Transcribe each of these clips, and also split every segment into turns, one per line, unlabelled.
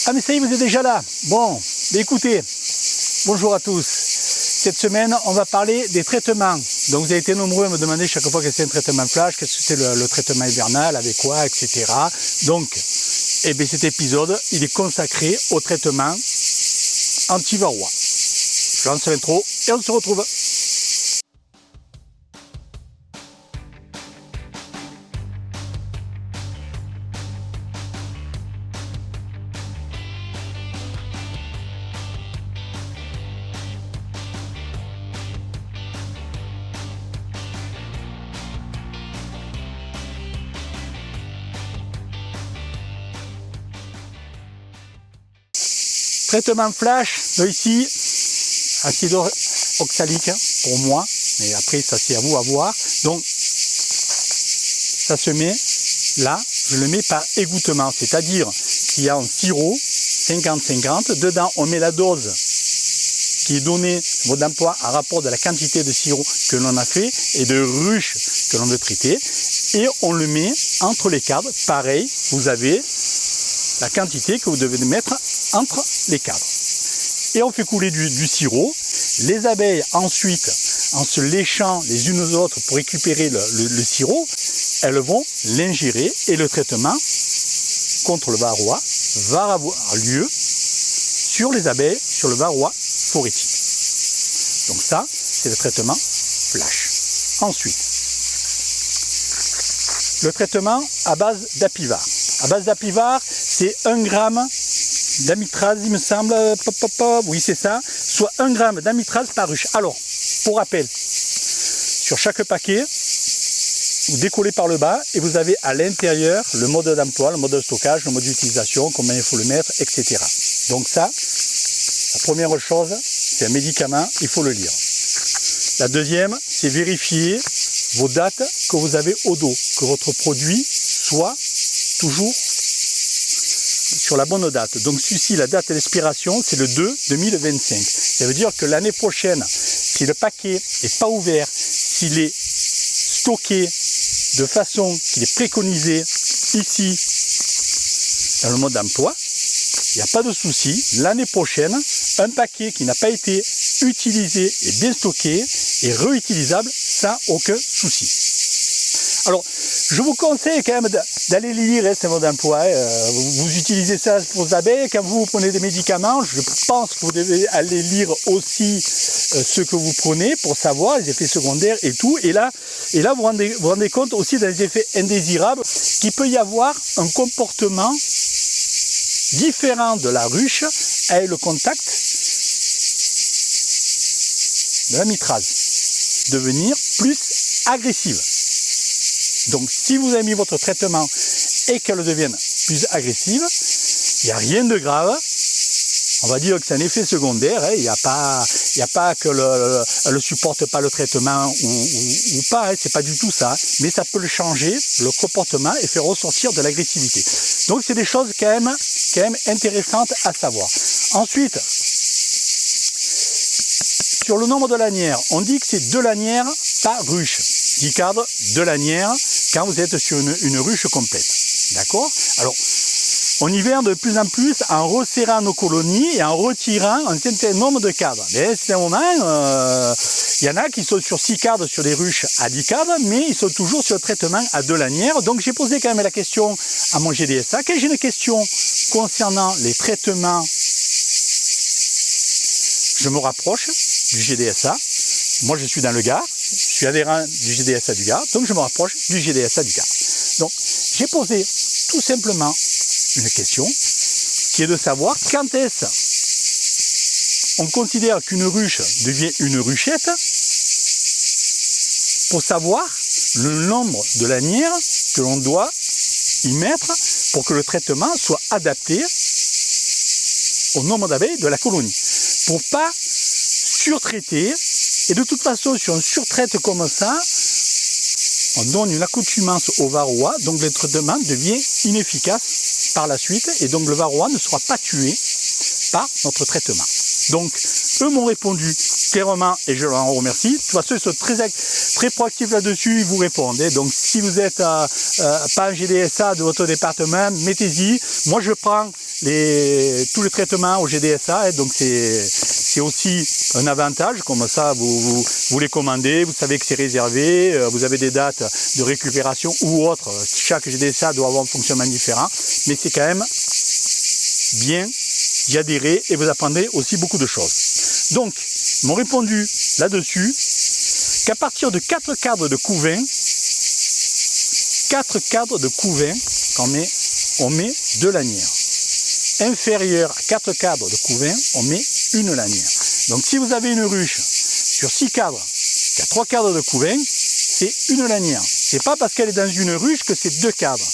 Ah mais ça y est, vous êtes déjà là. Bon, écoutez, bonjour à tous. Cette semaine, on va parler des traitements. Donc vous avez été nombreux à me demander chaque fois que c'est un traitement flash, qu'est-ce que c'est le traitement hivernal, avec quoi, etc. Donc, eh bien, cet épisode, il est consacré au traitement anti-varroa. Je lance l'intro et on se retrouve. Traitement flash, donc ici, acide oxalique pour moi, mais après ça c'est à vous à voir. Donc ça se met là, je le mets par égouttement, c'est-à-dire qu'il y a un sirop 50-50, dedans on met la dose qui est donnée mode d'emploi en rapport de la quantité de sirop que l'on a fait et de ruches que l'on veut traiter, et on le met entre les cadres. Pareil, vous avez la quantité que vous devez mettre entre les cadres. Et on fait couler du sirop. Les abeilles ensuite, en se léchant les unes aux autres pour récupérer le sirop, elles vont l'ingérer et le traitement contre le varroa va avoir lieu sur les abeilles, sur le varroa phorétique. Donc ça, c'est le traitement flash. Ensuite, le traitement à base d'apivar. À base d'apivar, c'est 1 gramme d'amitraz, il me semble, oui c'est ça, soit 1 gramme d'amitraz par ruche. Alors, pour rappel, sur chaque paquet, vous décollez par le bas et vous avez à l'intérieur le mode d'emploi, le mode de stockage, le mode d'utilisation, combien il faut le mettre, etc. Donc ça, la première chose, c'est un médicament, il faut le lire. La deuxième, c'est vérifier vos dates que vous avez au dos, que votre produit soit toujours sur la bonne date. Donc celui-ci, la date d'expiration, c'est le 2-2025. Ça veut dire que l'année prochaine, si le paquet n'est pas ouvert, s'il est stocké de façon qu'il est préconisé ici, dans le mode d'emploi, il n'y a pas de souci. L'année prochaine, un paquet qui n'a pas été utilisé et bien stocké est réutilisable sans aucun souci. Alors, je vous conseille quand même d'aller lire ce mode d'emploi. Vous utilisez ça pour les abeilles. Quand vous prenez des médicaments, je pense que vous devez aller lire aussi ce que vous prenez pour savoir les effets secondaires et tout. Et là vous vous rendez compte aussi des effets indésirables qu'il peut y avoir un comportement différent de la ruche avec le contact de la mitraz. Devenir plus agressive. Donc si vous avez mis votre traitement et qu'elle devienne plus agressive, il n'y a rien de grave. On va dire que c'est un effet secondaire, hein. Il n'y a pas que elle ne supporte pas le traitement ou pas, hein. C'est pas du tout ça. Mais ça peut le changer, le comportement, et faire ressortir de l'agressivité. Donc c'est des choses quand même intéressantes à savoir. Ensuite, sur le nombre de lanières, on dit que c'est 2 lanières par ruche. 10 cadres, 2 lanières, quand vous êtes sur une ruche complète. D'accord? Alors, on hiverne de plus en plus en resserrant nos colonies et en retirant un certain nombre de cadres. Mais c'est un moment, il y en a qui sont sur 6 cadres sur des ruches à 10 cadres, mais ils sont toujours sur le traitement à 2 lanières. Donc j'ai posé quand même la question à mon GDSA. Quand j'ai une question concernant les traitements, je me rapproche du GDSA. Moi je suis dans le Gard, je suis adhérent du GDSA du Gard, donc je me rapproche du GDSA du Gard. Donc j'ai posé tout simplement une question qui est de savoir quand est-ce on considère qu'une ruche devient une ruchette, pour savoir le nombre de lanières que l'on doit y mettre pour que le traitement soit adapté au nombre d'abeilles de la colonie. Pour pas surtraiter, et de toute façon sur un surtraite comme ça, on donne une accoutumance au varroa, donc le traitement devient inefficace par la suite, et donc le varroa ne sera pas tué par notre traitement. Donc, eux m'ont répondu clairement, et je leur en remercie. De toute façon, ils sont très proactifs là-dessus, ils vous répondent. Donc, si vous n'êtes pas un GDSA de votre département, mettez-y. Moi, je prends tous les traitements au GDSA, donc c'est aussi un avantage, comme ça vous les commandez, vous savez que c'est réservé, vous avez des dates de récupération ou autres, chaque GDSA doit avoir un fonctionnement différent, mais c'est quand même bien d'y adhérer et vous apprendrez aussi beaucoup de choses. Donc, ils m'ont répondu là-dessus qu'à partir de 4 cadres de couvain, 4 cadres de couvain, on met 2 lanières. Inférieur à 4 cadres de couvain, on met une lanière. Donc si vous avez une ruche sur 6 cadres, il y a 3 cadres de couvain, c'est une lanière. C'est pas parce qu'elle est dans une ruche que c'est 2 cadres.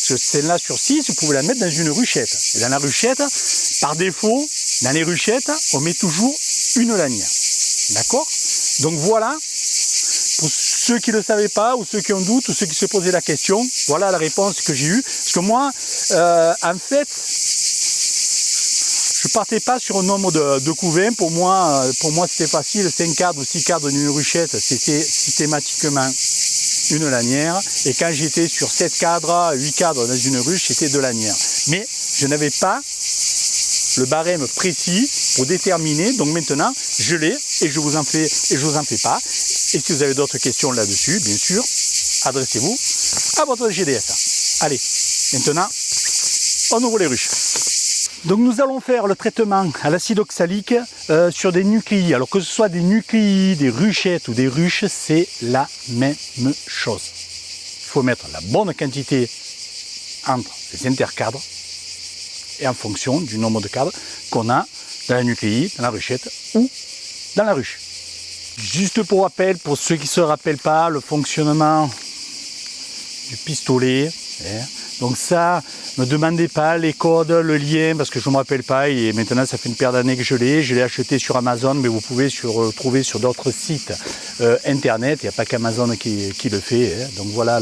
Celle-là sur 6, vous pouvez la mettre dans une ruchette. Et dans la ruchette, par défaut, dans les ruchettes, on met toujours une lanière. D'accord? Donc voilà, pour ceux qui ne le savaient pas, ou ceux qui ont doute, ou ceux qui se posaient la question, voilà la réponse que j'ai eue. Parce que moi, en fait, je partais pas sur un nombre de couvains. Pour moi c'était facile, 5 cadres ou 6 cadres d'une ruchette, c'était systématiquement une lanière. Et quand j'étais sur 7 cadres, 8 cadres dans une ruche, c'était 2 lanières. Mais je n'avais pas le barème précis pour déterminer. Donc maintenant, je l'ai et je vous en fais pas. Et si vous avez d'autres questions là-dessus, bien sûr, adressez-vous à votre GDSA. Allez, maintenant, on ouvre les ruches. Donc nous allons faire le traitement à l'acide oxalique sur des nucléi. Alors que ce soit des nucléi, des ruchettes ou des ruches, c'est la même chose. Il faut mettre la bonne quantité entre les intercadres et en fonction du nombre de cadres qu'on a dans la nucléi, dans la ruchette ou dans la ruche. Juste pour rappel, pour ceux qui ne se rappellent pas, le fonctionnement du pistolet. Donc ça, ne me demandez pas les codes, le lien, parce que je ne me rappelle pas, et maintenant ça fait une paire d'années que je l'ai acheté sur Amazon, mais vous pouvez le trouver sur d'autres sites internet, il n'y a pas qu'Amazon qui le fait, donc voilà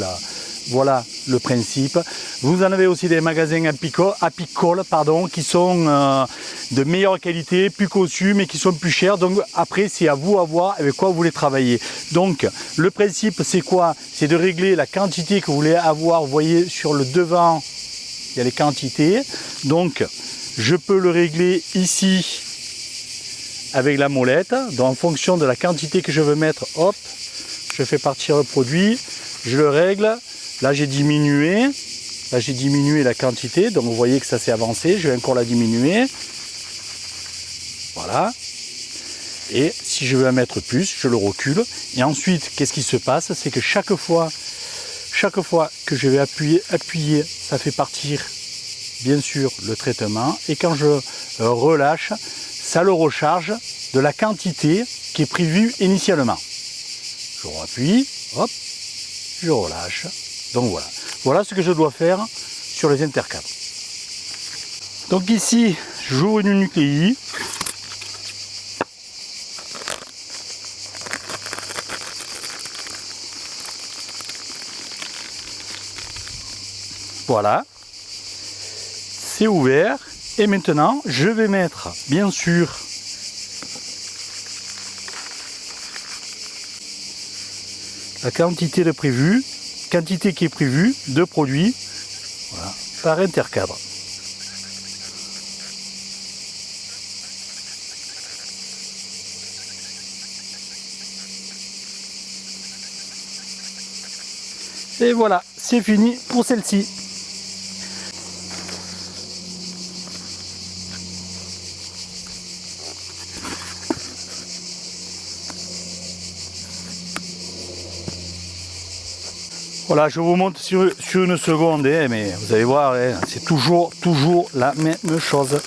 le principe. Vous en avez aussi des magasins apicoles qui sont de meilleure qualité, plus cossus, mais qui sont plus chers. Donc après, c'est à vous à voir avec quoi vous voulez travailler. Donc le principe, c'est quoi? C'est de régler la quantité que vous voulez avoir. Vous voyez sur le devant, il y a les quantités. Donc je peux le régler ici avec la molette. Donc en fonction de la quantité que je veux mettre, hop, je fais partir le produit, je le règle. Là j'ai diminué la quantité, donc vous voyez que ça s'est avancé, je vais encore la diminuer. Voilà. Et si je veux en mettre plus, je le recule. Et ensuite, qu'est-ce qui se passe? C'est que chaque fois que je vais appuyer, ça fait partir bien sûr le traitement. Et quand je relâche, ça le recharge de la quantité qui est prévue initialement. Je rappuie, hop, je relâche. Donc voilà ce que je dois faire sur les intercadres. Donc ici, j'ouvre une nucléi. Voilà, c'est ouvert. Et maintenant, je vais mettre, bien sûr, la quantité qui est prévue de produits, voilà, par intercadre. Et voilà, c'est fini pour celle-ci. Voilà, je vous montre sur une seconde, mais vous allez voir, c'est toujours la même chose.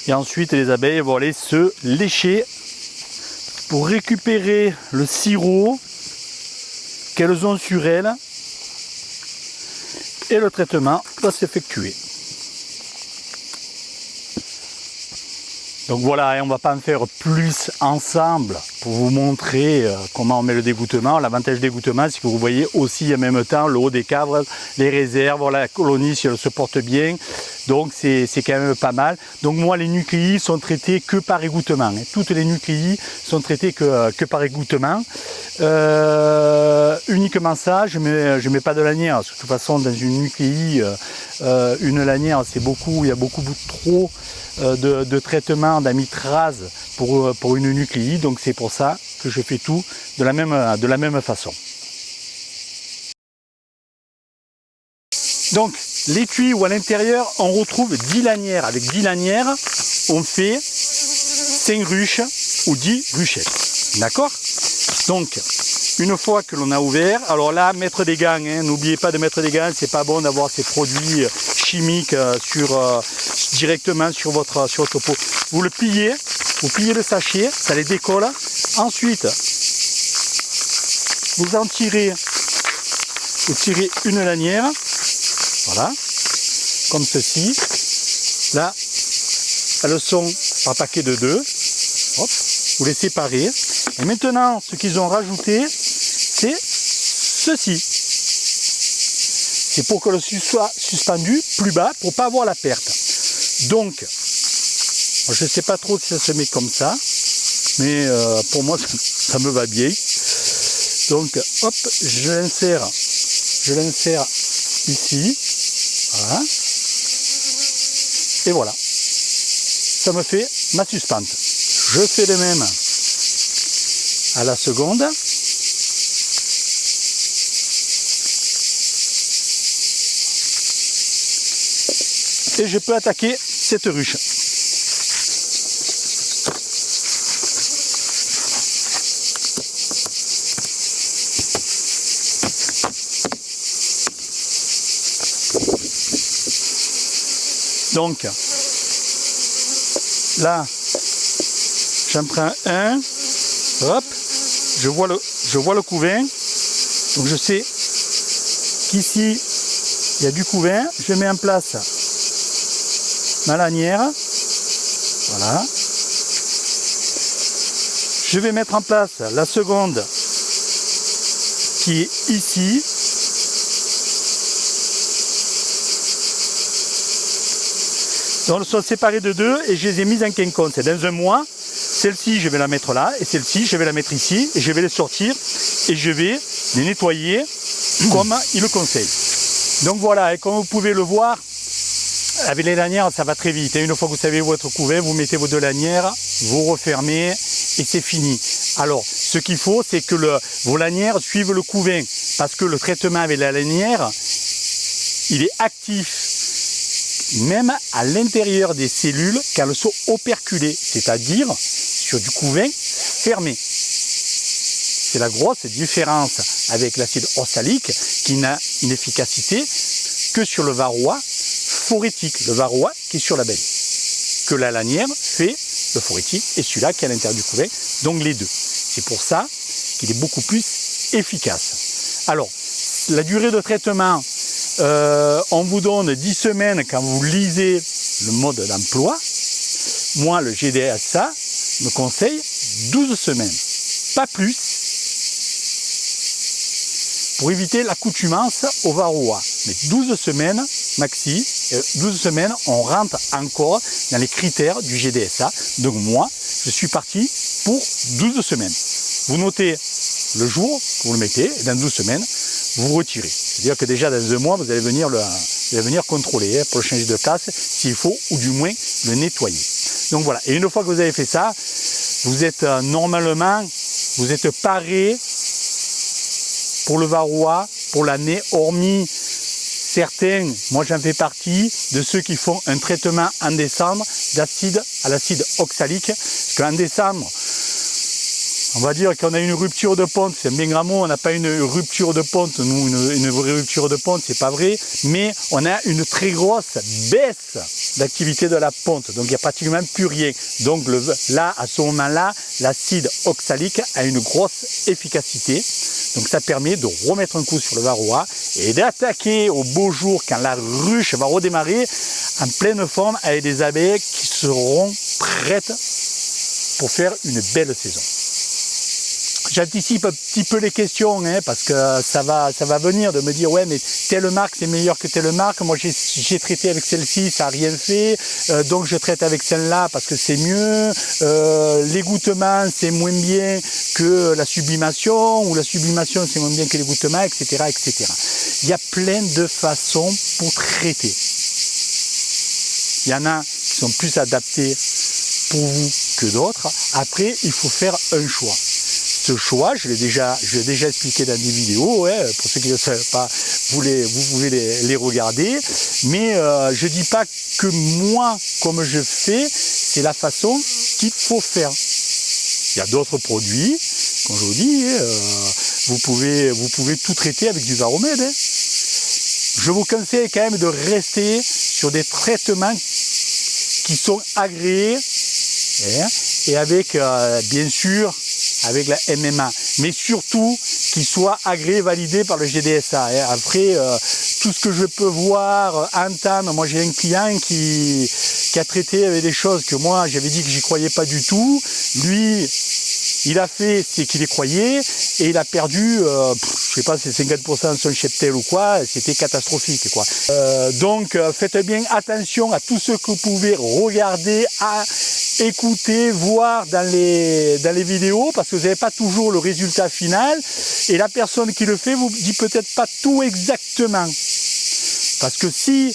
Et ensuite, les abeilles vont aller se lécher pour récupérer le sirop qu'elles ont sur elles. Et le traitement va s'effectuer. Donc voilà, on ne va pas en faire plus ensemble pour vous montrer comment on met le dégouttement. L'avantage du dégouttement, c'est que vous voyez aussi en même temps le haut des caves, les réserves, voilà, la colonie si elle se porte bien. Donc c'est quand même pas mal. Donc moi les nucléi sont traités que par égouttement. Toutes les nucléi sont traitées que par égouttement. Uniquement ça, je mets pas de lanière. De toute façon dans une nucléi, une lanière c'est beaucoup, il y a beaucoup trop de traitement d'amitraz pour une nucléi. Donc c'est pour ça que je fais tout de la même façon. Donc l'étui où à l'intérieur on retrouve 10 lanières. Avec 10 lanières, on fait 5 ruches ou 10 ruchettes. D'accord? Donc, une fois que l'on a ouvert, alors là, mettre des gants, hein, n'oubliez pas de mettre des gants, c'est pas bon d'avoir ces produits chimiques directement sur votre pot. Vous le pliez, vous pliez le sachet, ça les décolle. Ensuite, vous tirez une lanière. Voilà, comme ceci. Là, elles sont par paquet de 2. Hop, vous les séparez. Et maintenant, ce qu'ils ont rajouté, c'est ceci. C'est pour que le soit suspendu plus bas, pour ne pas avoir la perte. Donc, je ne sais pas trop si ça se met comme ça, mais pour moi, ça me va bien. Donc, hop, je l'insère ici. Voilà. Et voilà. Ça me fait ma suspente. Je fais de même à la seconde. Et je peux attaquer cette ruche. Donc, là, j'en prends un, hop, je vois le couvain, donc je sais qu'ici, il y a du couvain, je mets en place ma lanière, voilà. Je vais mettre en place la seconde qui est ici. Donc, elles sont séparées de 2 et je les ai mises en quinconce. C'est dans un mois. Celle-ci, je vais la mettre là et celle-ci, je vais la mettre ici et je vais les sortir et je vais les nettoyer comme il le conseille. Donc voilà, et comme vous pouvez le voir, avec les lanières, ça va très vite. Et une fois que vous savez votre couvain, vous mettez vos 2 lanières, vous refermez et c'est fini. Alors, ce qu'il faut, c'est que vos lanières suivent le couvain parce que le traitement avec la lanière, il est actif. Même à l'intérieur des cellules quand elles sont operculées, c'est-à-dire sur du couvain fermé. C'est la grosse différence avec l'acide oxalique qui n'a une efficacité que sur le varroa phorétique, le varroa qui est sur la baie. Que la lanière fait le phorétique et celui-là qui est à l'intérieur du couvain, donc les deux. C'est pour ça qu'il est beaucoup plus efficace. Alors, la durée de traitement, on vous donne 10 semaines quand vous lisez le mode d'emploi. Moi, le GDSA me conseille 12 semaines, pas plus, pour éviter l'accoutumance au varroa. Mais 12 semaines maxi, 12 semaines, on rentre encore dans les critères du GDSA. Donc moi, je suis parti pour 12 semaines. Vous notez le jour que vous le mettez, et dans 12 semaines, vous retirez. C'est-à-dire que déjà dans 2 mois, vous allez venir contrôler pour le changer de place s'il faut, ou du moins le nettoyer. Donc voilà, et une fois que vous avez fait ça, vous êtes normalement, vous êtes paré pour le varroa, pour l'année, hormis certains, moi j'en fais partie, de ceux qui font un traitement en décembre d'acide à l'acide oxalique. Parce qu'en décembre, on va dire qu'on a une rupture de ponte, c'est un bien grand mot, on n'a pas une rupture de ponte, nous une vraie rupture de ponte, c'est pas vrai, mais on a une très grosse baisse d'activité de la ponte, donc il n'y a pratiquement plus rien. Donc là, à ce moment-là, l'acide oxalique a une grosse efficacité, donc ça permet de remettre un coup sur le varroa et d'attaquer au beau jour quand la ruche va redémarrer en pleine forme avec des abeilles qui seront prêtes pour faire une belle saison. J'anticipe un petit peu les questions, hein, parce que ça va venir de me dire ouais mais telle marque c'est meilleur que telle marque, moi j'ai traité avec celle-ci, ça n'a rien fait, donc je traite avec celle-là parce que c'est mieux, l'égouttement c'est moins bien que la sublimation, ou la sublimation c'est moins bien que l'égouttement, etc., etc. Il y a plein de façons pour traiter. Il y en a qui sont plus adaptés pour vous que d'autres. Après, il faut faire un choix. Ce choix, je l'ai déjà expliqué dans des vidéos, ouais, pour ceux qui ne le savent pas, vous pouvez les regarder, mais je ne dis pas que moi, comme je fais, c'est la façon qu'il faut faire. Il y a d'autres produits, comme je vous dis, vous pouvez tout traiter avec du Varromed. Hein. Je vous conseille quand même de rester sur des traitements qui sont agréés, hein, et avec, bien sûr, avec la MMA, mais surtout qu'il soit agréé, validé par le GDSA. Hein. Après, tout ce que je peux voir, entendre, moi j'ai un client qui a traité avec des choses que moi j'avais dit que j'y croyais pas du tout. Lui, il a fait ce qu'il y croyait et il a perdu, je sais pas, c'est 50% de son cheptel ou quoi, c'était catastrophique, quoi. Donc faites bien attention à tout ce que vous pouvez regarder, écouter, voir dans les vidéos, parce que vous n'avez pas toujours le résultat final et la personne qui le fait vous dit peut-être pas tout exactement. Parce que si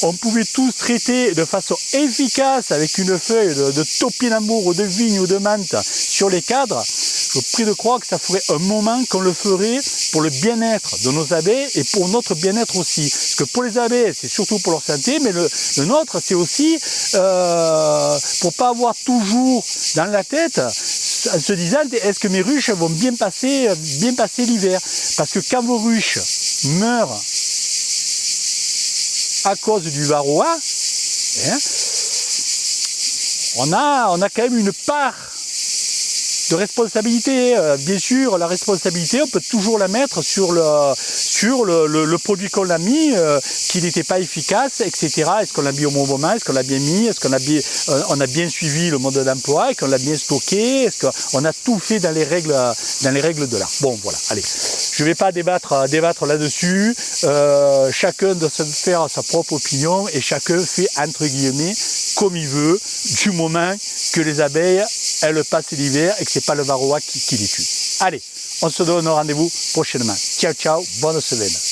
on pouvait tous traiter de façon efficace avec une feuille de topinambour ou de vigne ou de menthe sur les cadres, je prie de croire que ça ferait un moment qu'on le ferait pour le bien-être de nos abeilles et pour notre bien-être aussi. Parce que pour les abeilles, c'est surtout pour leur santé, mais le nôtre, c'est aussi pour pas avoir toujours dans la tête en se disant est-ce que mes ruches vont bien passer l'hiver. Parce que quand vos ruches meurent à cause du varroa, hein, on a quand même une part de responsabilité. Bien sûr, la responsabilité, on peut toujours la mettre sur le produit qu'on a mis, qu'il n'était pas efficace, etc. Est-ce qu'on l'a mis au bon moment, est-ce qu'on l'a bien mis, est-ce qu'on a bien suivi le mode d'emploi, est-ce qu'on l'a bien stocké, est-ce qu'on a tout fait dans les règles de l'art. Bon, voilà, allez. Je ne vais pas débattre là-dessus. Chacun doit se faire sa propre opinion et chacun fait entre guillemets comme il veut, du moment que les abeilles elles passent l'hiver et que c'est pas le varroa qui les tue. Allez, on se donne rendez-vous prochainement. Ciao ciao, bonne semaine.